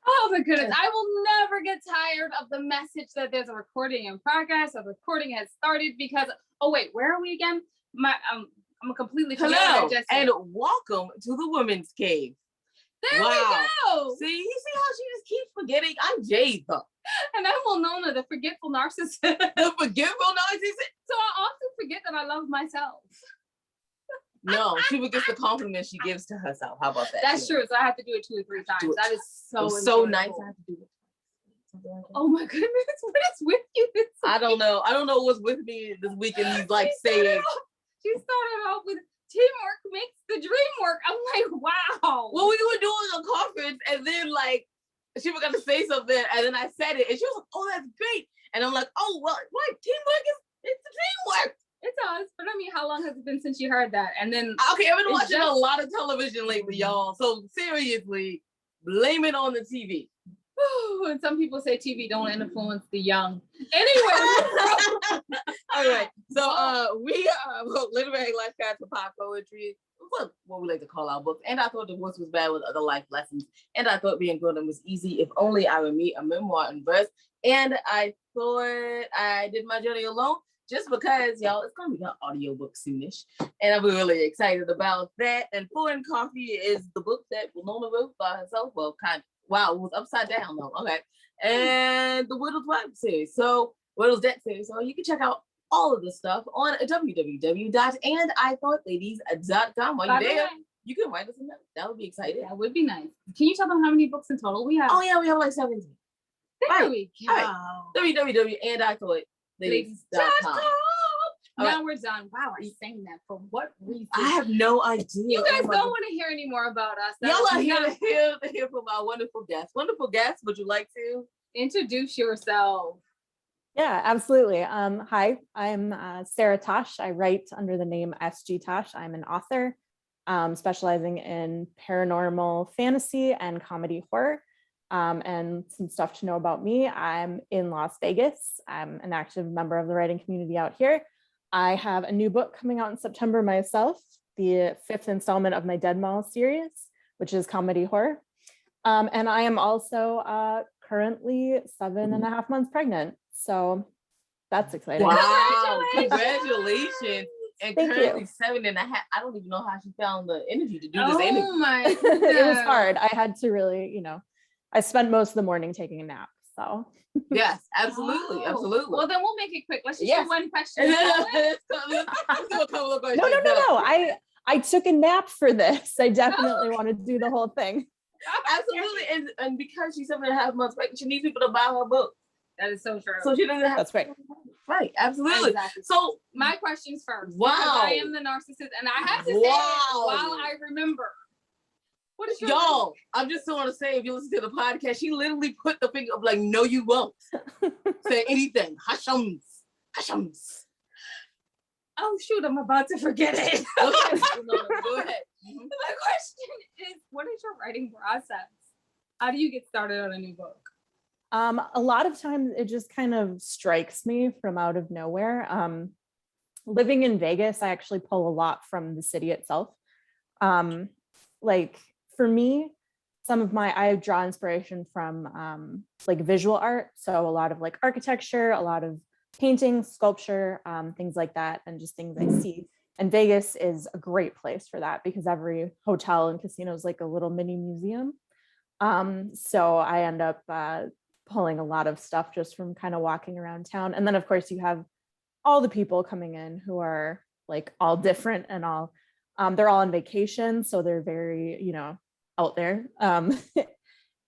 Oh my goodness. I will never get tired of the message that there's a recording in progress, a recording has started because, oh wait, where are we again? I'm completely hello and welcome to the Women's Cave. There we go. See, you see how she just keeps forgetting? I'm Jade though. And I'm Winona, the forgetful narcissist. The forgetful narcissist? So I often forget that I love myself. No, she forgets the compliment she gives to herself. How about that? That's true. So I have to do it 2 or 3 times. That is so nice. I have to do it. Oh my goodness, what is with you this week? I don't know what's with me this week in these like saying. She started off with teamwork makes the dream work. I'm like, wow. Well, we were doing a conference and then like she forgot to say something and then I said it and she was like, oh, that's great. And I'm like, oh, well, what? Teamwork it's the teamwork. It does, but I mean, how long has it been since you heard that? And then okay, I've been watching a lot of television lately, y'all. So seriously, blame it on the TV. And some people say TV don't influence the young. Anyway, all right. So we are literary life guides for pop poetry. What we like to call our books. And I thought divorce was bad with other life lessons. And I thought being good was easy if only I would meet a memoir in verse. And I thought I did my journey alone. Just because, y'all, it's gonna be an audiobook soonish, and I'm really excited about that. And Pouring Coffee is the book that Winona wrote by herself. Well, kind of, wow, it was upside down though. Okay, and the Widow's Wife series. So Widow's Debt series. So you can check out all of this stuff on www.andithoughtLadies.com. While you're there, you can write us a note. That would be exciting. That would be nice. Can you tell them how many books in total we have? Oh yeah, we have like 17. There we go. Right. www.andithoughtLadies.com. Now we're done. Wow, I'm saying that for what reason? I have no idea. You guys don't want to hear any more about us. Y'all are here to hear from our wonderful guests. Wonderful guests, would you like to introduce yourself? Yeah, absolutely. Hi, I'm Sarah Tasz. I write under the name S.G Tasz. I'm an author specializing in paranormal fantasy and comedy horror. And some stuff to know about me. I'm in Las Vegas. I'm an active member of the writing community out here. I have a new book coming out in September myself, the 5th installment of my Dead Mall series, which is comedy horror. And I am also currently 7.5 months pregnant. So that's exciting. Wow, congratulations. And Thank currently you. 7.5. I don't even know how she found the energy to do this interview. Oh my goodness. It was hard. I had to really, I spent most of the morning taking a nap. So yes, absolutely, absolutely. Well, then we'll make it quick. Let's just do one question. Let's do a couple of questions. No. I took a nap for this. I definitely want to do the whole thing. Absolutely, and because she's 7.5 months pregnant, she needs people to buy her book. That is so true. So she doesn't have. That's right. Right, absolutely. Exactly. So my questions first. Wow. Because I am the narcissist, and I have to say it while I remember. What is your y'all? I'm just want to say, if you listen to the podcast, she literally put the finger up like, no, you won't say anything. Hashums. Oh shoot, I'm about to forget it. Go ahead. Go ahead. My question is, what is your writing process? How do you get started on a new book? A lot of times it just kind of strikes me from out of nowhere. Living in Vegas, I actually pull a lot from the city itself. Like for me, I draw inspiration from like visual art. So a lot of like architecture, a lot of painting, sculpture, things like that, and just things I see. And Vegas is a great place for that because every hotel and casino is like a little mini museum. So I end up pulling a lot of stuff just from kind of walking around town. And then of course you have all the people coming in who are like all different and all, they're all on vacation. So they're very, out there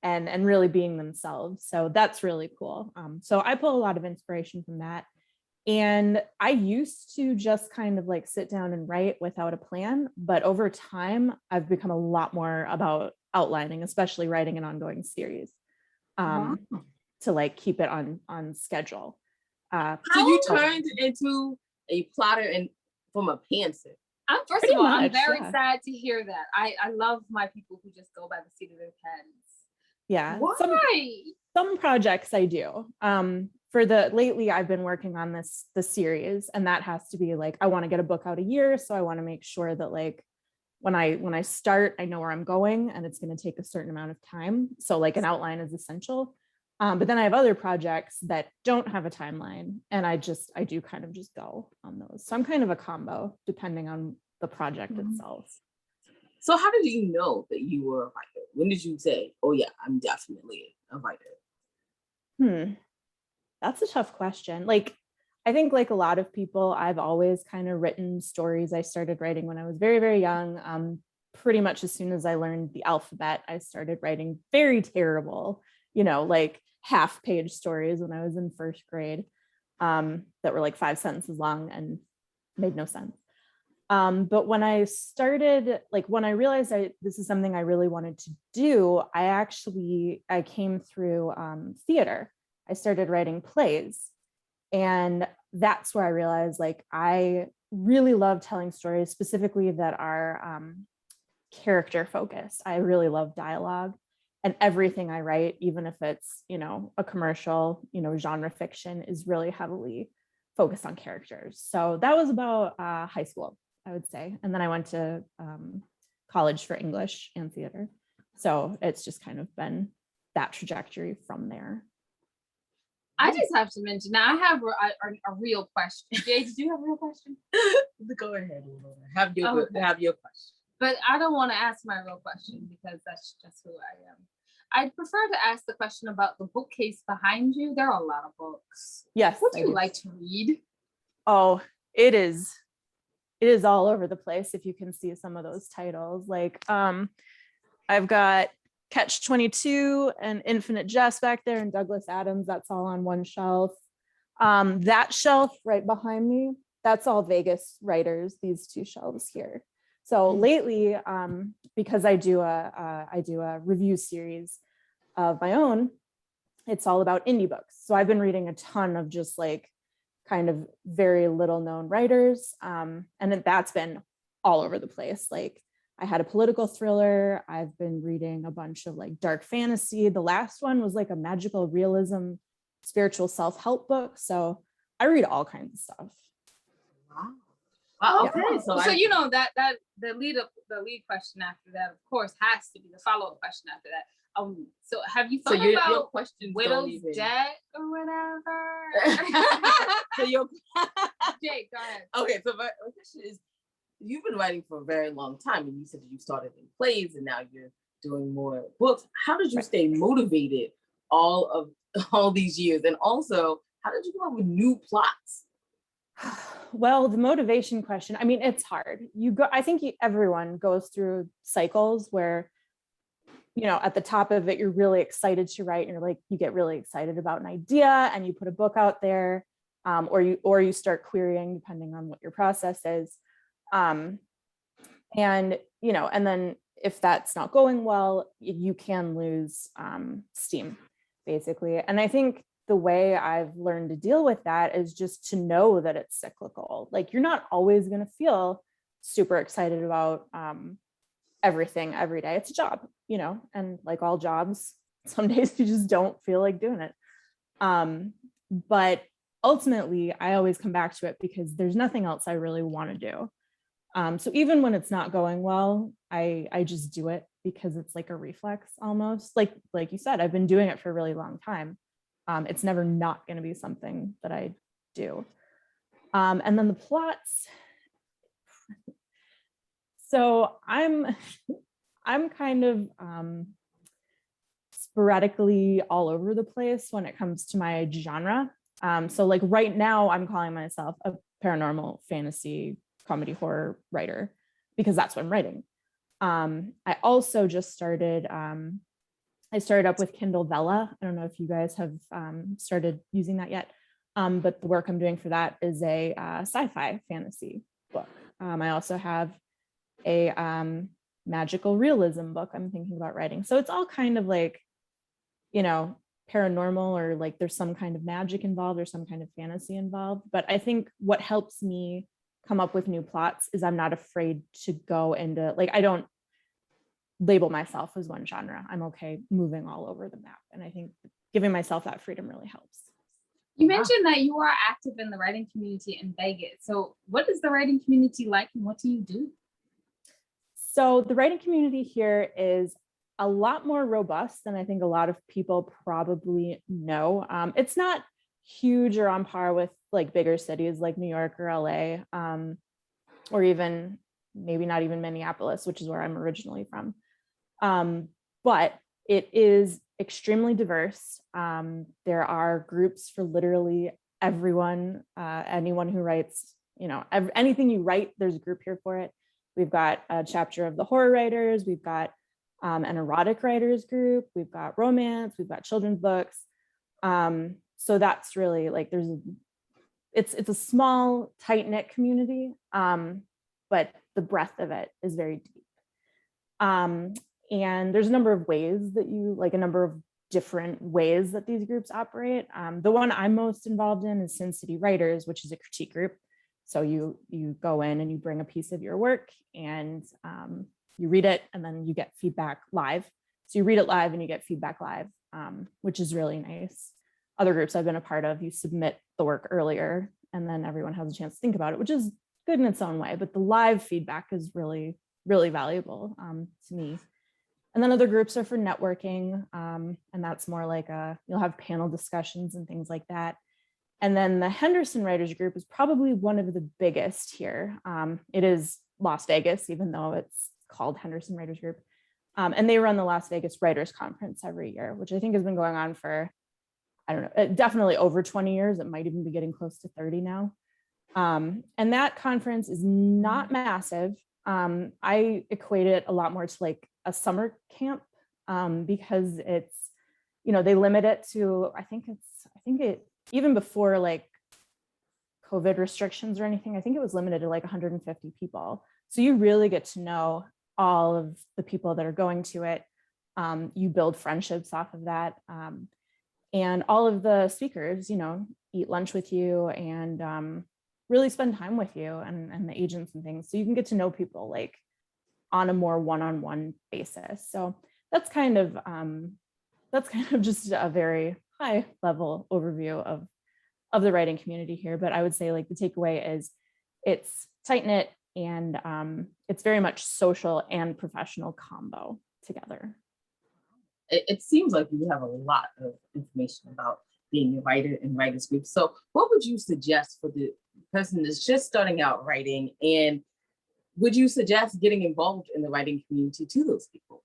and really being themselves. So that's really cool. So I pull a lot of inspiration from that. And I used to just kind of like sit down and write without a plan, but over time I've become a lot more about outlining, especially writing an ongoing series. To like keep it on schedule. So you turned into a plotter and from a pantser. First of all, I'm very sad to hear that. I love my people who just go by the seat of their pens. Yeah. Why? Some projects I do. Lately I've been working on the series, and that has to be like, I want to get a book out a year. So I want to make sure that like, when I start, I know where I'm going, and it's going to take a certain amount of time. So like an outline is essential. But then I have other projects that don't have a timeline, and I do kind of just go on those. So I'm kind of a combo depending on the project itself. So how did you know that you were a writer? When did you say, oh yeah, I'm definitely a writer? That's a tough question. Like, I think like a lot of people, I've always kind of written stories. I started writing when I was very, very young. Pretty much as soon as I learned the alphabet, I started writing very terrible, like half-page stories when I was in first grade, that were like 5 sentences long and made no sense. But when I started, like when I realized this is something I really wanted to do, I came through theater. I started writing plays. And that's where I realized like I really love telling stories specifically that are character focused. I really love dialogue, and everything I write, even if it's, a commercial, genre fiction, is really heavily focused on characters. So that was about high school, I would say. And then I went to college for English and theater. So it's just kind of been that trajectory from there. I just have to mention, now I have a real question. Jay, did you have a real question? Go ahead. Have your question. But I don't want to ask my real question because that's just who I am. I'd prefer to ask the question about the bookcase behind you. There are a lot of books. Yes. What do you like to read? Oh, it is all over the place. If you can see some of those titles, like I've got Catch-22 and Infinite Jest back there, and Douglas Adams. That's all on one shelf. That shelf right behind me, that's all Vegas writers, these two shelves here. So lately, because I do a review series of my own, it's all about indie books. So I've been reading a ton of just like kind of very little known writers. And that's been all over the place. Like I had a political thriller. I've been reading a bunch of like dark fantasy. The last one was like a magical realism, spiritual self-help book. So I read all kinds of stuff. Wow. Okay. Yeah. So that the lead question after that, of course, has to be the follow-up question after that. So have you thought about your Widow's Debt or whatever? So your Jake, go ahead. Okay, so my question is, you've been writing for a very long time, and you said that you started in plays and now you're doing more books. How did you stay motivated all these years? And also, how did you come up with new plots? Well, the motivation question, I mean, it's hard. I think everyone goes through cycles where, at the top of it, you're really excited to write, and you're like, you get really excited about an idea and you put a book out there, or you start querying depending on what your process is. And then if that's not going well, you can lose steam, basically. And I think the way I've learned to deal with that is just to know that it's cyclical. Like you're not always going to feel super excited about everything every day. It's a job, and like all jobs, some days you just don't feel like doing it. But ultimately, I always come back to it because there's nothing else I really want to do. So even when it's not going well, I just do it because it's like a reflex almost. Like you said, I've been doing it for a really long time. It's never not going to be something that I do. And then the plots. So I'm kind of sporadically all over the place when it comes to my genre. So like right now I'm calling myself a paranormal fantasy comedy horror writer because that's what I'm writing. I also just started, I started up with Kindle Vella. I don't know if you guys have started using that yet, but the work I'm doing for that is a sci-fi fantasy book. I also have a magical realism book I'm thinking about writing. So it's all kind of like, paranormal, or like there's some kind of magic involved or some kind of fantasy involved. But I think what helps me come up with new plots is I'm not afraid to go into, like, I don't label myself as one genre. I'm okay moving all over the map. And I think giving myself that freedom really helps. You mentioned that you are active in the writing community in Vegas. So what is the writing community like and what do you do? So the writing community here is a lot more robust than I think a lot of people probably know. It's not huge or on par with like bigger cities like New York or LA, or even maybe not even Minneapolis, which is where I'm originally from. But it is extremely diverse. There are groups for literally everyone, anyone who writes, anything you write, there's a group here for it. We've got a chapter of the horror writers. We've got an erotic writers group. We've got romance. We've got children's books. So that's really like, it's a small, tight-knit community, but the breadth of it is very deep. And there's a number of ways that a number of different ways that these groups operate. The one I'm most involved in is Sin City Writers, which is a critique group. So you go in and you bring a piece of your work and you read it, and then you get feedback live. So you read it live and you get feedback live, which is really nice. Other groups I've been a part of, you submit the work earlier and then everyone has a chance to think about it, which is good in its own way. But the live feedback is really, really valuable to me. And then other groups are for networking, and that's more like you'll have panel discussions and things like that. And then the Henderson Writers Group is probably one of the biggest here. It is Las Vegas, even though it's called Henderson Writers Group. And they run the Las Vegas Writers Conference every year, which I think has been going on for, I don't know, definitely over 20 years. It might even be getting close to 30 now. And that conference is not massive. I equate it a lot more to like a summer camp, because it's, they limit it to, I think it, even before like COVID restrictions or anything, I think it was limited to like 150 people. So you really get to know all of the people that are going to it. You build friendships off of that. And all of the speakers, eat lunch with you and really spend time with you and the agents and things. So you can get to know people like on a more one-on-one basis. So that's kind of just a very high level overview of the writing community here. But I would say like the takeaway is it's tight-knit and it's very much social and professional combo together. It seems like you have a lot of information about being a writer and writers group. So what would you suggest for the person that's just starting out writing, and would you suggest getting involved in the writing community to those people?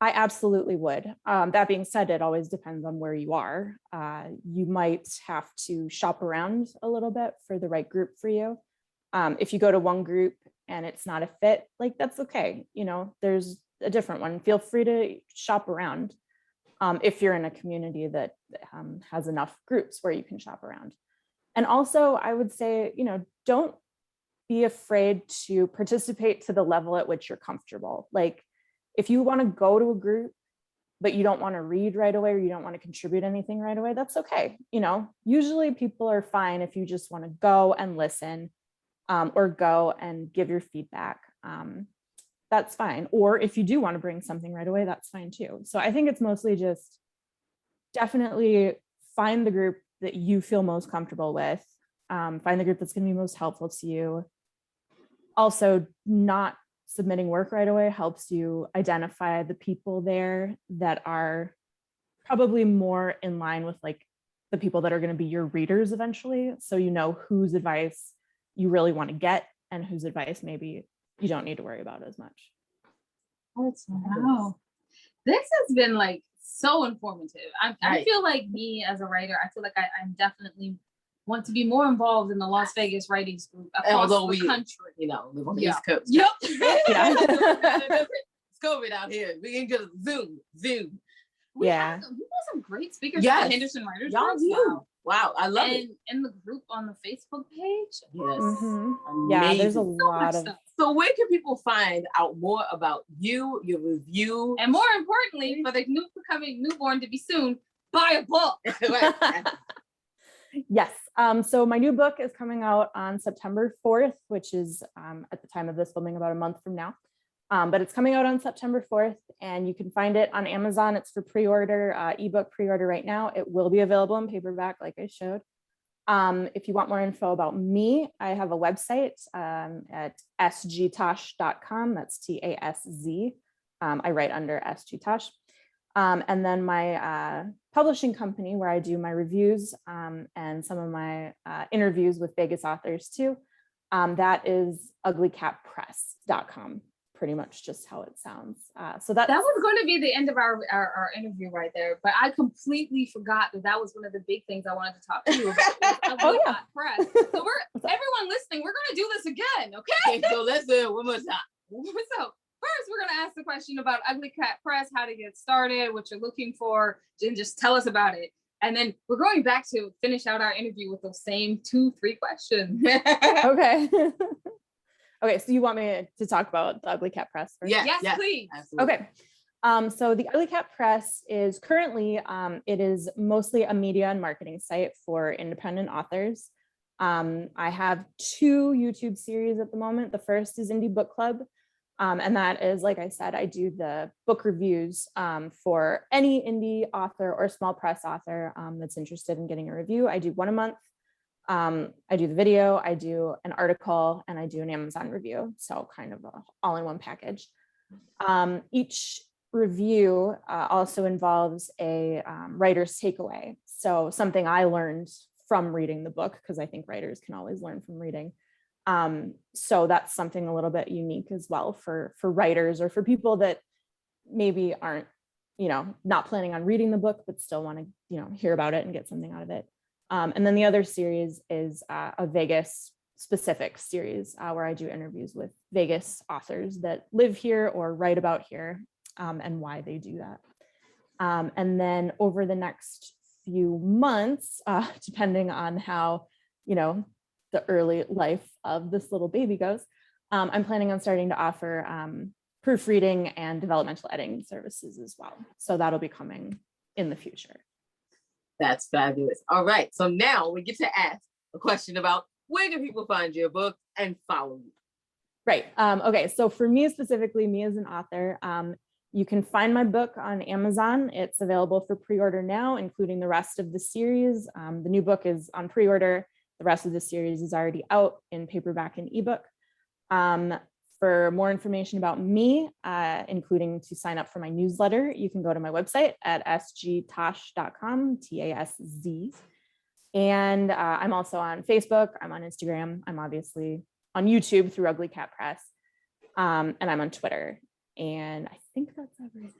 I absolutely would. That being said, it always depends on where you are. You might have to shop around a little bit for the right group for you. If you go to one group and it's not a fit, like that's okay. There's a different one. Feel free to shop around if you're in a community that has enough groups where you can shop around. And also, I would say, don't be afraid to participate to the level at which you're comfortable. Like, if you want to go to a group, but you don't want to read right away or you don't want to contribute anything right away, that's okay. Usually people are fine if you just want to go and listen or go and give your feedback. That's fine. Or if you do want to bring something right away, that's fine too. So I think it's mostly just definitely find the group that you feel most comfortable with. Find the group that's going to be most helpful to you. Also, not submitting work right away helps you identify the people there that are probably more in line with like the people that are going to be your readers eventually. So whose advice you really want to get and whose advice maybe you don't need to worry about as much. Wow. This has been like so informative. I feel like me as a writer, I feel like I'm definitely want to be more involved in the Las Vegas writings group across the country. Live on the East Coast. Yep. Yeah. It's COVID out here. We can get a Zoom. We have some great speakers at the Henderson Writers Group. Wow, I love it. And the group on the Facebook page. Yes. Mm-hmm. Yeah, there's a lot of stuff. So where can people find out more about you, your review? And more importantly, for the newborn to be soon, buy a book. Yes. So my new book is coming out on September 4th, which is at the time of this filming about a month from now. But it's coming out on September 4th and you can find it on Amazon. It's for pre-order, ebook pre-order right now. It will be available in paperback, like I showed. If you want more info about me, I have a website at sgtasz.com. That's TASZ. I write under S.G Tasz. And then my publishing company, where I do my reviews and some of my interviews with Vegas authors too, that is uglycatpress.com. Pretty much just how it sounds. So that was going to be the end of our interview right there, but I completely forgot that was one of the big things I wanted to talk to you about. Oh yeah, press. So everyone listening, we're going to do this again, okay? So let's do it one more time. So first, we're going to ask the question about Ugly Cat Press, how to get started, what you're looking for, and just tell us about it. And then we're going back to finish out our interview with those same 2-3 questions. Okay. Okay, so you want me to talk about the Ugly Cat Press first? Yes, please. Absolutely. Okay. So the Ugly Cat Press is currently, it is mostly a media and marketing site for independent authors. I have 2 YouTube series at the moment. The first is Indie Book Club. And that is, like I said, I do the book reviews for any indie author or small press author that's interested in getting a review. I do one a month. I do the video, I do an article, and I do an Amazon review. So kind of a all-in-one package. Each review also involves a writer's takeaway. So something I learned from reading the book, because I think writers can always learn from reading. So that's something a little bit unique as well for writers or for people that maybe aren't, not planning on reading the book, but still want to, hear about it and get something out of it. And then the other series is a Vegas specific series where I do interviews with Vegas authors that live here or write about here and why they do that. And then over the next few months, depending on how, the early life of this little baby goes, I'm planning on starting to offer proofreading and developmental editing services as well. So that'll be coming in the future. That's fabulous. All right. So now we get to ask a question about where do people find your book and follow you? Right. Okay. So for me specifically, me as an author, you can find my book on Amazon. It's available for pre-order now, including the rest of the series. The new book is on pre-order. The rest of the series is already out in paperback and ebook. For more information about me, including to sign up for my newsletter, you can go to my website at sgtasz.com, TASZ. And I'm also on Facebook, I'm on Instagram, I'm obviously on YouTube through Ugly Cat Press, and I'm on Twitter. And I think that's everything.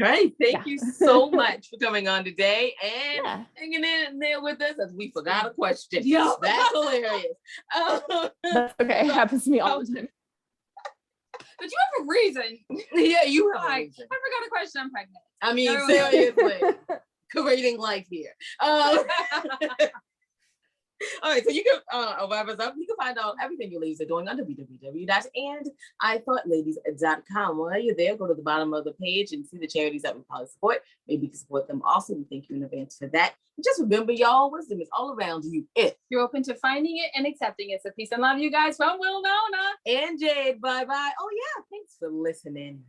Right. Thank you so much for coming on today and hanging in there with us as we forgot a question. Yeah, that's hilarious. That's okay. It happens to me all the time. But you have a reason. Yeah, you have a reason. I forgot a question. I'm pregnant. I mean, seriously, creating life here. All right, so you can wrap us up. You can find out everything your ladies are doing on www.andithoughtLadies.com. While you're there, go to the bottom of the page and see the charities that we probably support. Maybe you can support them also. We thank you in advance for that. And just remember, y'all, wisdom is all around you if you're open to finding it and accepting it. So peace and love, you guys, from Will, Nona, and Jade. Bye-bye. Oh, yeah, thanks for listening.